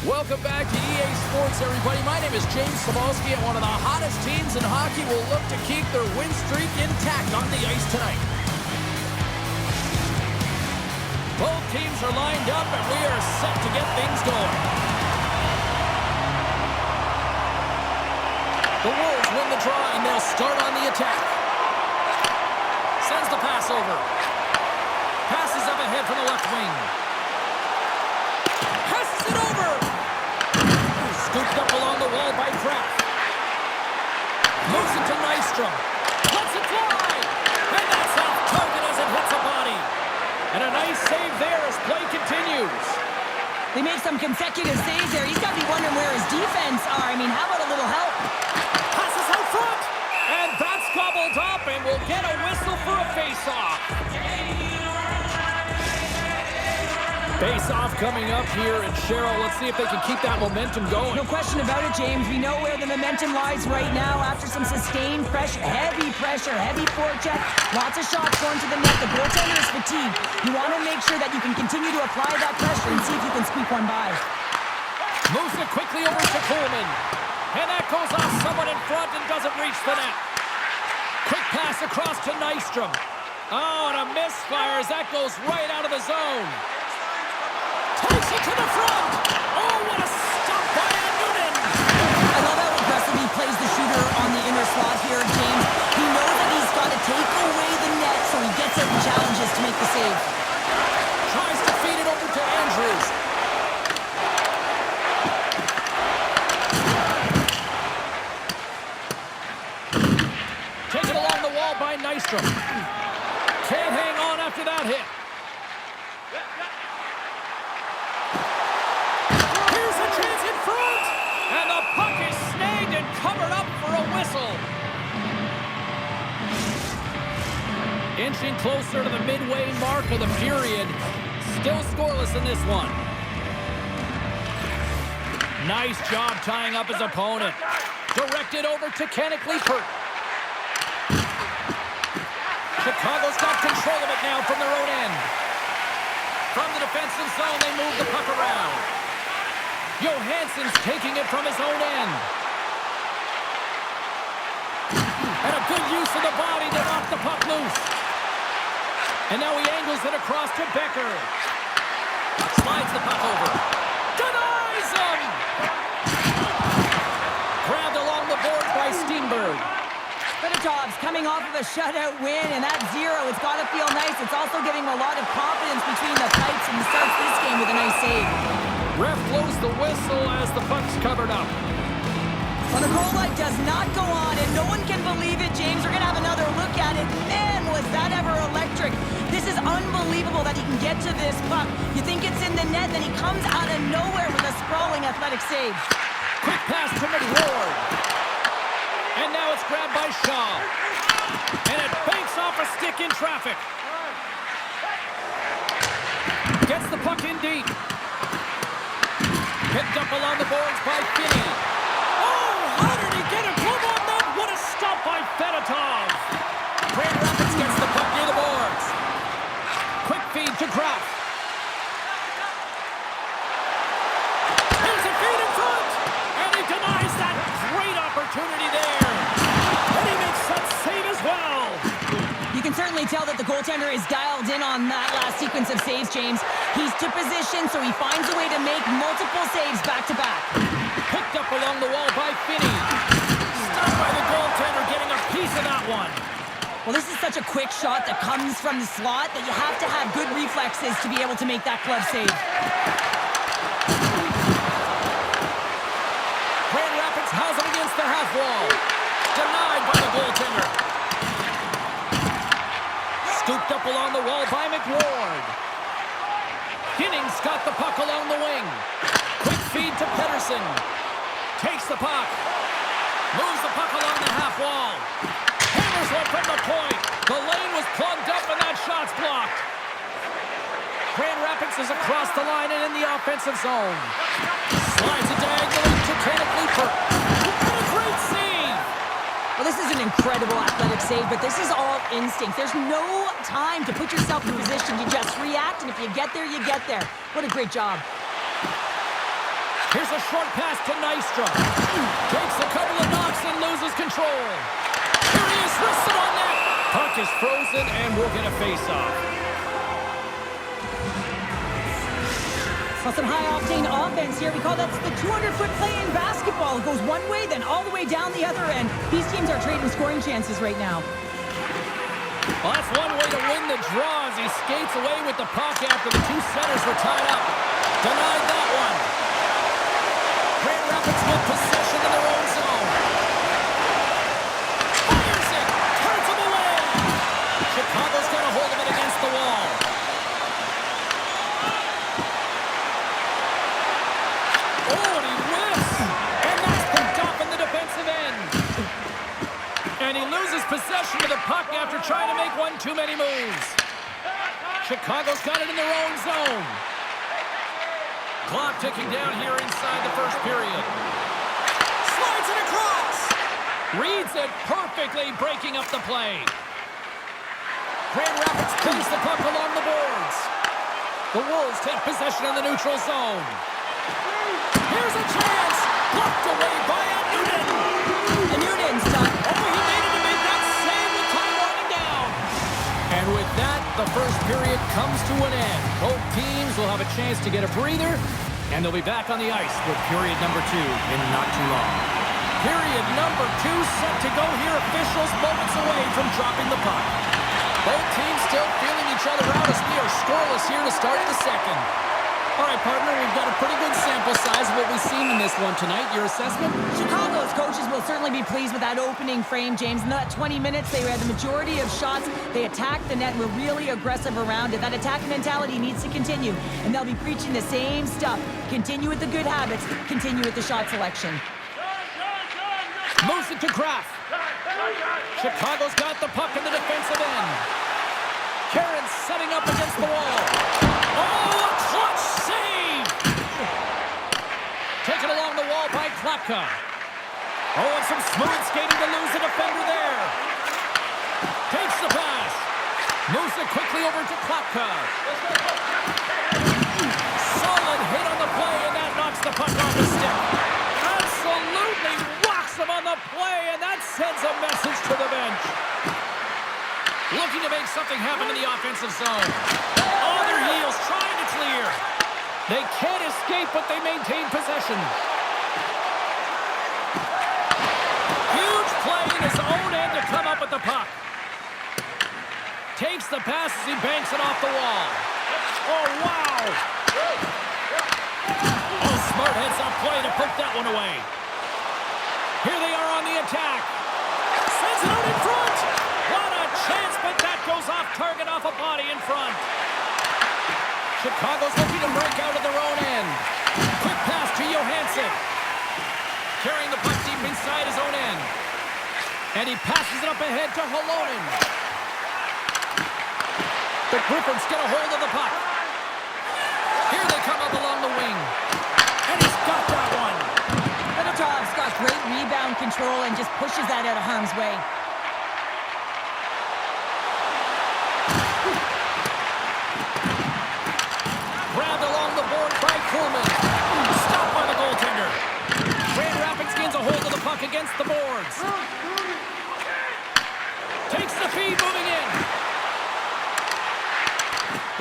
Welcome back to EA Sports, everybody. My name is James Cebulski, and one of the hottest teams in hockey will look to keep their win streak intact on the ice tonight. Both teams are lined up, and we are set to get things going. The Wolves win the draw, and they'll start on the attack. Sends the pass over. Passes up ahead from the left wing. Passes it over. Scooped up along the wall by Kraft. Moves it to Nystrom. Lets it fly. And that's off target as it hits a body. And a nice save there as play continues. They made some consecutive saves there. He's got to be wondering where his defense are. I mean, how about a little help? Passes out front. And that's gobbled up, and we'll get a whistle for a face-off. Face-off coming up here, and Cheryl, let's see if they can keep that momentum going. No question about it, James. We know where the momentum lies right now after some sustained pressure, heavy forecheck, lots of shots going to the net. The goaltender is fatigued. You want to make sure that you can continue to apply that pressure and see if you can squeak one by. Moves it quickly over to Coleman. And that goes off someone in front and doesn't reach the net. Quick pass across to Nystrom. Oh, and a misfire as that goes right out of the zone. Takes it to the front. Oh, what a stop by Noonan. I love how aggressive he plays the shooter on the inner slot here, James. He knows that he's got to take away the net, so he gets out and challenges to make the save. Tries to feed it over to Andrews. Taken along the wall by Nystrom. Can't hang on after that hit. And the puck is snagged and covered up for a whistle. Inching closer to the midway mark of the period. Still scoreless in this one. Nice job tying up his opponent. Directed over to Kenneth Leifert. Chicago's got control of it now from their own end. From the defensive zone, they move the puck around. Johansson's taking it from his own end. And a good use of the body to knock the puck loose. And now he angles it across to Becker. Slides the puck over. Denies him! Grabbed along the boards by Steenberg. Feditov's coming off of a shutout win, and that zero, it's got to feel nice. It's also giving him a lot of confidence between the pipes, and he starts this game with a nice save. Ref blows the whistle as the puck's covered up. Well, the goal light does not go on, and no one can believe it, James. We're going to have another look at it. Man, was that ever electric. This is unbelievable that he can get to this puck. You think it's in the net, then he comes out of nowhere with a sprawling athletic save. Quick pass to McWard. And now it's grabbed by Shaw. And it banks off a stick in traffic. Gets the puck in deep. Picked up along the boards by Finney. Oh, how did he get a glove on that? What a stop by Fedotov. Grand Rapids gets the puck near the boards. Quick feed to Kraft. There's a feed in front. And he denies that great opportunity there. And he makes that save as well. You can certainly tell that the goaltender is dialed in on that last sequence of saves, James. He's to position, so he finds a way to make multiple saves back-to-back. Picked up along the wall by Finney. Stopped by the goaltender, getting a piece of that one. Well, this is such a quick shot that comes from the slot that you have to have good reflexes to be able to make that glove save. Grand Rapids has him against the half wall. Denied by the goaltender. Scooped up along the wall by McWard. Ginnings got the puck along the wing. Quick feed to Pedersen. Takes the puck. Moves the puck along the half wall. Hammers one from the point. The lane was plugged up and that shot's blocked. Grand Rapids is across the line and in the offensive zone. Slides it diagonally to Kenneth Leifert. What a great save! Well, this is an incredible athletic save, but this is all instinct. There's no time to put yourself in position. You just react, and if you get there, you get there. What a great job. Here's a short pass to Nystrom. Takes a couple of knocks and loses control. Here he is, wristed on net. Puck is frozen and we'll get a face-off. Well, some high-octane offense here. We call that the 200-foot play in basketball. It goes one way, then all the way down the other end. These teams are trading scoring chances right now. Well, that's one way to win the draw as he skates away with the puck after the two centers were tied up. Denied that one. Grand Rapids with possession in their own zone. Fires it. Turns him away. Chicago's got a hold of it against the wall. Oh, and he whiffs. And that's picked up in the defensive end. And he loses possession of the puck after trying to make one too many moves. Chicago's got it in their own zone. Clock ticking down here inside the first period. Slides it across. Reads it perfectly, breaking up the play. Grand Rapids plays the puck along the boards. The Wolves take possession in the neutral zone. Here's a chance. Blocked away by Newton. And Newton's done. Oh, he needed to make that save with time running down. And with that, the first period comes to an end. Both teams will have a chance to get a breather, and they'll be back on the ice with period number 2 in not too long. Period number 2 set to go here. Officials moments away from dropping the puck. Both teams still feeling each other out as we are scoreless here to start the second. All right, partner, we've got a pretty good sample size of what we've seen in this one tonight. Your assessment? Chicago's coaches will certainly be pleased with that opening frame, James. In that 20 minutes, they had the majority of shots. They attacked the net and were really aggressive around it. That attack mentality needs to continue, and they'll be preaching the same stuff. Continue with the good habits. Continue with the shot selection. Moves it to Kraft. Chicago's got the puck in the defensive end. Karen setting up against the wall. Oh, a clutch save! Taken along the wall by Klapka. Oh, and some smooth skating to lose the defender there. Takes the pass. Moves it quickly over to Klapka. Solid hit on the play, and that knocks the puck off the stick. Absolutely rocks him on the play, and that sends a message to the bench. Looking to make something happen in the offensive zone. On their heels, trying to clear. They can't escape, but they maintain possession. Huge play in his own end to come up with the puck. Takes the pass as he banks it off the wall. Oh, wow. Oh, smart heads-up play to poke that one away. Here they are on the attack. Sends it out in front. What a chance, but that goes off target off a body in front. Chicago's looking to break out of their own end. Quick pass to Johansson. Carrying the puck deep inside his own end. And he passes it up ahead to Holonen. The Griffins get a hold of the puck. Here they come up along the wing. And he's got that one. Middletov's got great rebound control and just pushes that out of harm's way. Grabbed along the board by Kuhlman. Stopped by the goaltender. Grand Rapids gains a hold of the puck against the boards. Takes the feed, moving in.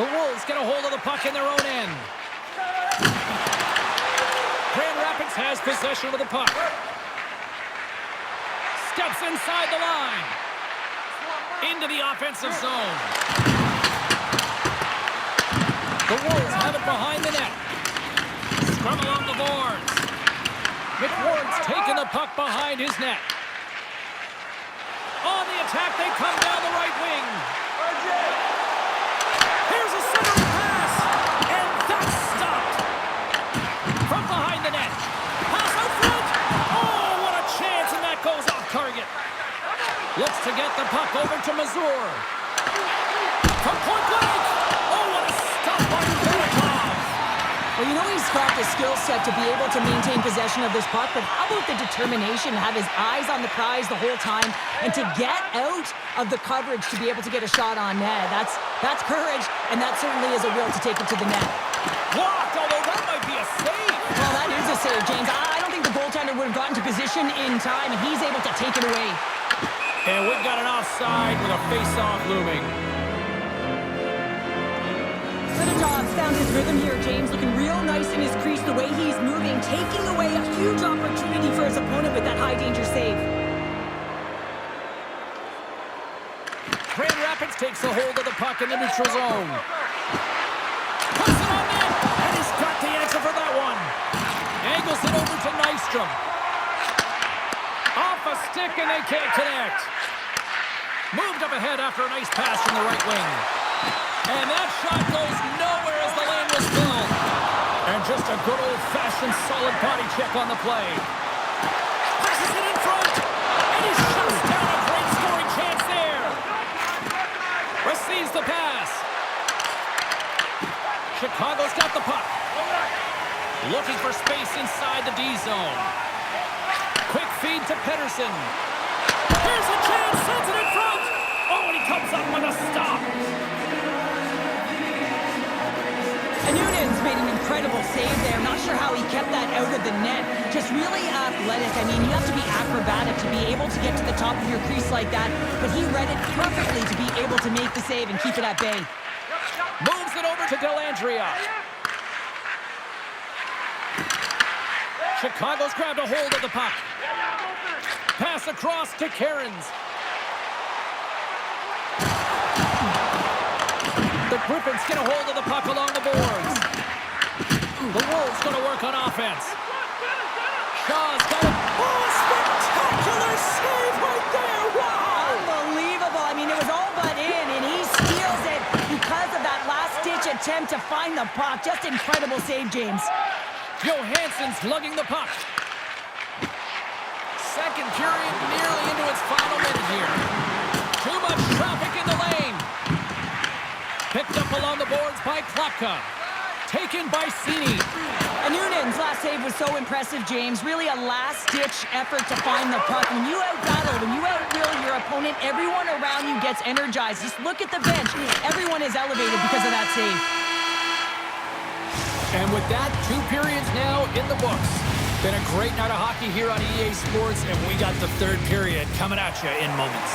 The Wolves get a hold of the puck in their own end. Grand Rapids has possession of the puck. Steps inside the line. Into the offensive zone. The Wolves have it behind the net. Scrum along the boards. McWard's taking the puck behind his net. On the attack, they come down the right wing. Here's a centering pass. And that's stopped. From behind the net. Pass out front. Oh, what a chance, and that goes off target. Looks to get the puck over to Mazur. From point blank. Oh, what a stop by Middletov. Well, you know he's got the skill set to be able to maintain possession of this puck, but how about the determination to have his eyes on the prize the whole time and to get out of the coverage to be able to get a shot on net? That's courage, and that certainly is a will to take it to the net. Blocked, although that might be a save. Well, that is a save, James. I don't think the goaltender would have gotten to position in time, and he's able to take it away. And we've got an offside with a face-off looming. Fedotov found his rhythm here, James, looking real nice in his crease, the way he's moving, taking away a huge opportunity for his opponent with that high-danger save. Grand Rapids takes a hold of the puck in the neutral zone. Puts it on net, and he's got the answer for that one. Angles it over to Nystrom. Off a stick, and they can't connect. Moved up ahead after a nice pass from the right wing. And that shot goes nowhere as the lane was filled. And just a good old-fashioned solid body check on the play. Passes it in front, and he shuts down a great scoring chance there. Receives the pass. Chicago's got the puck. Looking for space inside the D zone. Quick feed to Pedersen. Here's a chance, sends it in front. Oh, and he comes up with a stop. And Noonan's made an incredible save there. Not sure how he kept that out of the net. Just really athletic. I mean, you have to be acrobatic to be able to get to the top of your crease like that. But he read it perfectly to be able to make the save and keep it at bay. Moves it over to Dellandrea. Chicago's grabbed a hold of the puck. Pass across to Cairns. The Griffins get a hold of the puck along the boards. The Wolves going to work on offense. Shaw's got it. Oh, spectacular save right there. Wow! Unbelievable. I mean, it was all but in, and he steals it because of that last-ditch attempt to find the puck. Just incredible save, James. Johansson's lugging the puck. Second period nearly into its final minute here. Too much traffic in the lane. Picked up along the boards by Klapka. Taken by Cini. And Noonan's last save was so impressive, James. Really a last-ditch effort to find the puck. When you out-battle, when you out-will your opponent, everyone around you gets energized. Just look at the bench. Everyone is elevated because of that save. And with that, 2 periods now in the books. Been a great night of hockey here on EA Sports, and we got the 3rd period coming at you in moments.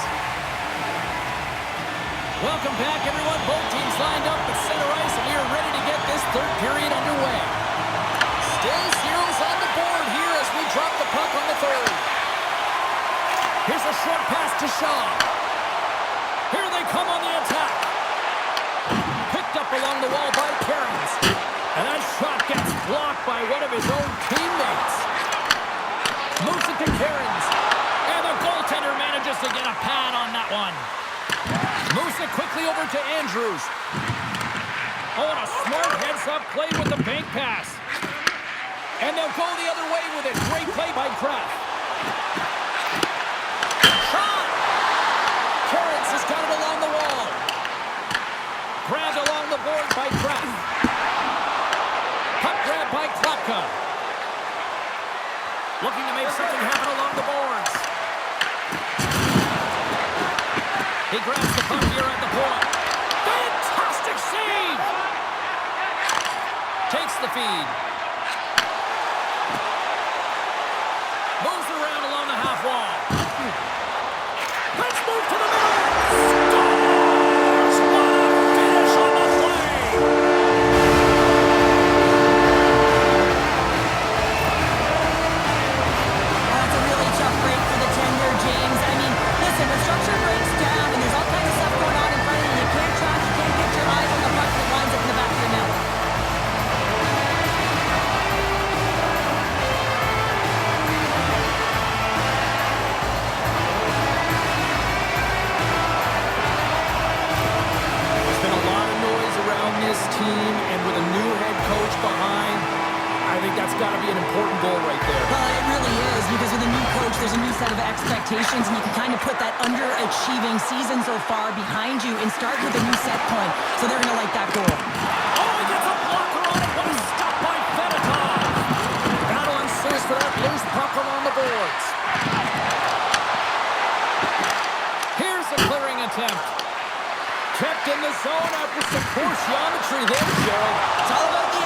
Welcome back, everyone. Both teams lined up at center ice, and we are ready to get this 3rd period underway. Still zeros on the board here as we drop the puck on the 3rd. Here's a short pass to Shaw. Here they come on the attack. Picked up along the wall by Cairns. And that shot gets blocked by one of his own teammates. Moves it to Cairns. And the goaltender manages to get a pad on that one. Moves it quickly over to Andrews. Oh, and a smart heads-up play with the bank pass. And they'll go the other way with it. Great play by Kraft. Shot! Cairns has got it along the wall. Grabbed along the board by Kraft. Puck grab by Klapka. Looking to make something happen along the boards. He grabs the puck here at the point. Fantastic save! Takes the feed. Moves around along the half wall. Let's move to the middle. Scores! What a finish on the play! That's a really tough break for the tender, James. I mean, listen, the structure breaks down, and there's all kinds of stuff going on in front of you. You can't track, you can't get your eyes on the puck that winds up in the back of your net. There's been a lot of noise around this team, and with a new head coach behind, I think that's got to be an important goal right there. Well, it really is, because with a new coach, there's a new set of expectations, and you can kind of put that underachieving season so far behind you and start with a new set point. So they're going to like that goal. Oh, he gets a blocker on it. What a stop by Fedotov. Battle ensues for that loose puck along the boards. Here's a clearing attempt. Kept in the zone after some poor geometry there, Gerald. It's all about the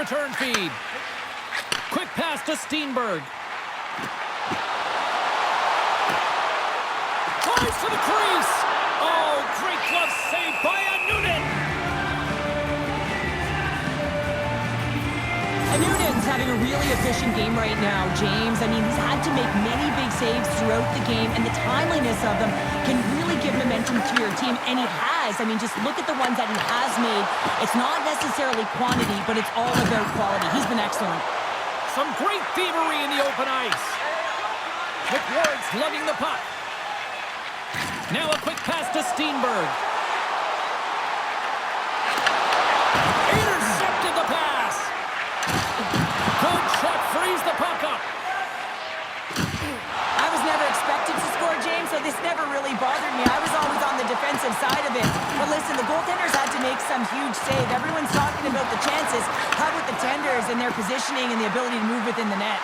return feed. Quick pass to Steenberg. Drives to the crease. Oh, great glove save by Noonan. Noonan's having a really efficient game right now, James. I mean, he's had to make many big saves throughout the game, and the timeliness of them can really give momentum to your team, and he has. I mean, just look at the ones that he has made. It's not necessarily quantity, but it's all about quality. He's been excellent. Some great thievery in the open ice. McWard's lugging the puck. Now a quick pass to Steenberg. Intercepted the pass. Good check, frees the puck up. I was never expected to score, James, so this never really bothered me. I was always on the defensive side of it. But listen, the goaltenders had to make some huge save. Everyone's talking about the chances. How about the tenders and their positioning and the ability to move within the net?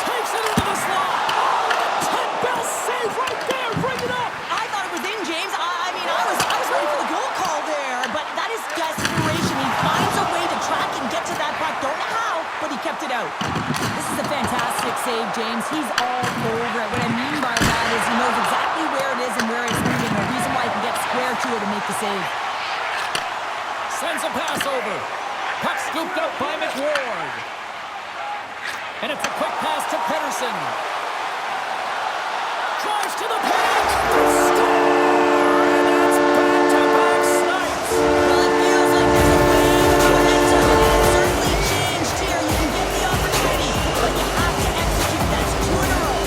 Takes it into the slot. Oh, 10-bell save right there. Bring it up. I thought it was in, James. I mean, I was ready for the goal call there. But that is desperation. He finds a way to track and get to that puck. Don't know how, but he kept it out. This is a fantastic save, James. He's all over it. What I mean by that is he knows exactly where it is and where it's moving. The reason why he can get square to it and make the save. Sends a pass over. Puck scooped up by McWard. And it's a quick pass to Pedersen. Drives to the paint. Score! And that's back-to-back snipes. Well, it feels like there's a wave of momentum, and it has certainly changed here. You can get the opportunity, but you have to execute. That's 2 in a row.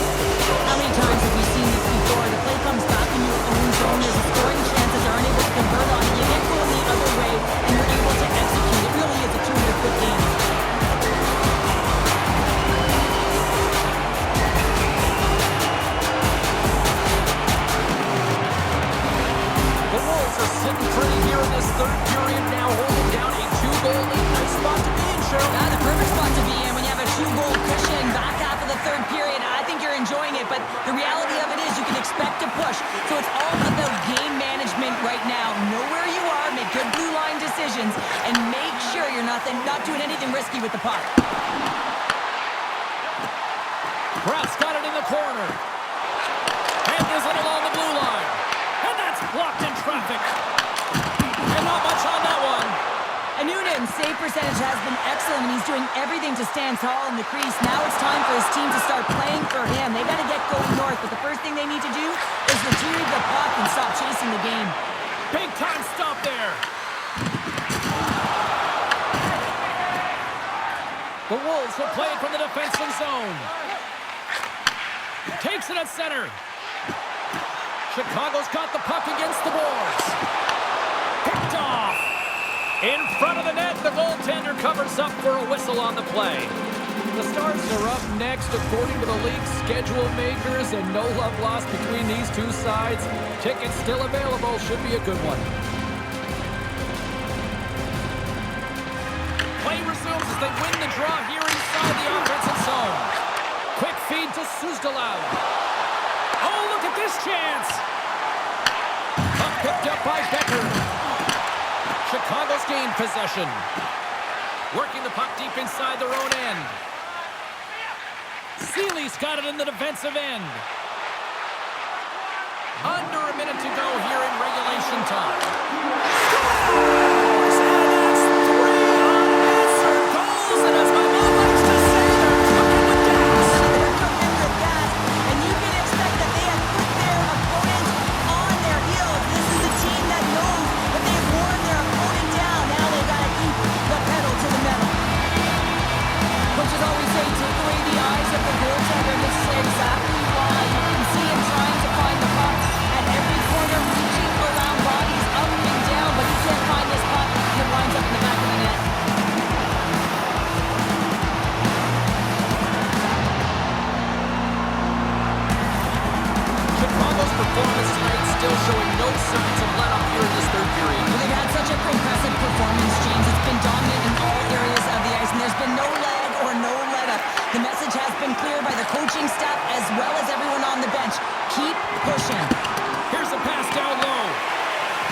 How many times have we seen this before? The play comes back in your own zone. There's a scoring chance that they're unable to convert on it. You get going the other way, and you're able to execute. It really is a 2-foot game. Sitting pretty here in this third period now, holding down a 2-goal lead. Nice spot to be in, Cheryl. Yeah, the perfect spot to be in when you have a 2-goal cushion back half of the third period. I think you're enjoying it, but the reality of it is you can expect to push. So it's all about game management right now. Know where you are, make good blue line decisions, and make sure you're not doing anything risky with the puck. Braff's got it in the corner. Handles it along the blue line. And that's blocked in traffic. And not much on that one. Noonan's save percentage has been excellent, and he's doing everything to stand tall in the crease. Now it's time for his team to start playing for him. They got to get going north, but the first thing they need to do is retrieve the puck and stop chasing the game. Big time stop there. The Wolves will play it from the defensive zone. Takes it at center. Chicago's got the puck against the boards. Picked off. In front of the net, the goaltender covers up for a whistle on the play. The Stars are up next according to the league's schedule makers, and no love lost between these two sides. Tickets still available. Should be a good one. Play resumes as they win the draw here inside the offensive zone. Quick feed to Suzdalav. Oh, look at this chance. Puck picked up by Becker. Chicago's gained possession. Working the puck deep inside their own end. Seeley's got it in the defensive end. Under a minute to go here in regulation time. Scores! And it's 3 unanswered goals. And as my mom likes to say, they're cooking with gas. They're cooking with gas, and you can expect that they have put their opponent on their heels. This is a team that knows that they've worn their opponent down. Now they've got to keep the pedal to the metal. Coaches always say, take away the eyes of the goaltender. This is exactly why. You can see him trying to find the puck at every corner, reaching around bodies up and down, but he can't find this puck. It winds up in the back of the net. Chicago's performance tonight still showing no signs of let-up here in this third period. Well, they've had such a impressive performance, James. It's been dominant in all areas of the ice, and there's been no leg or no let-up. The message has been clear by the coaching staff as well as everyone on the bench. Keep pushing. Here's a pass down low.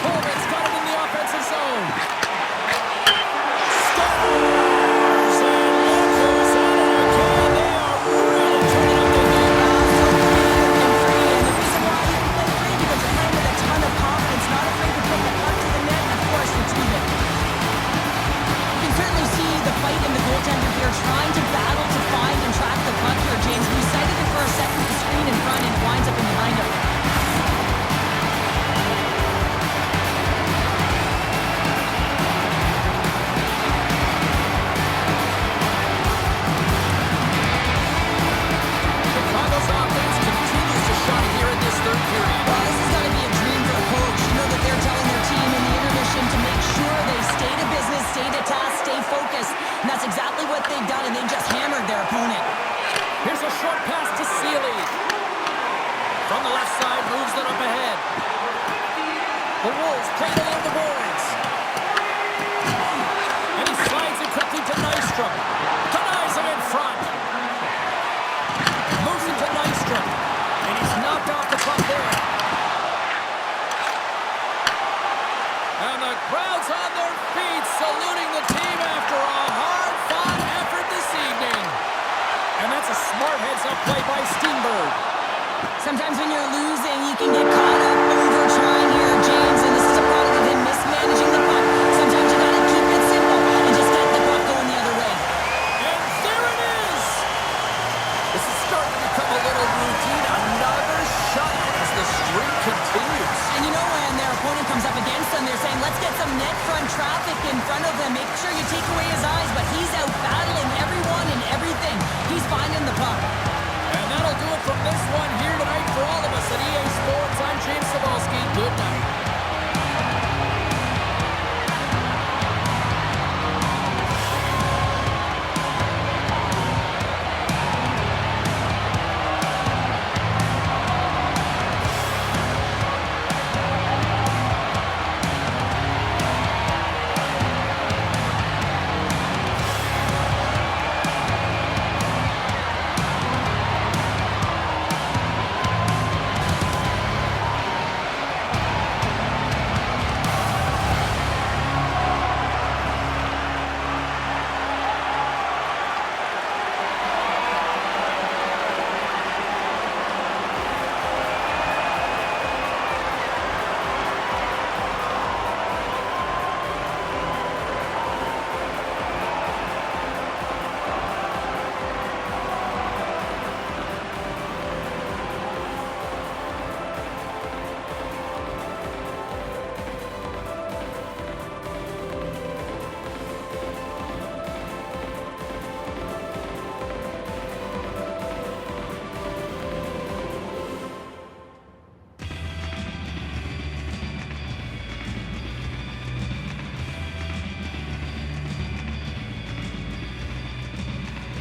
Coleman's got it in the offensive zone. Score! From the left side, moves it up ahead. The Wolves play it along the boards. And he slides it quickly to Nystrom. Denies him in front. Moves it to Nystrom. And he's knocked off the puck there. And the crowd's on their feet, saluting the team after a hard-fought effort this evening. And that's a smart heads-up play by Steenberg. Sometimes when you're losing, you can get caught up over trying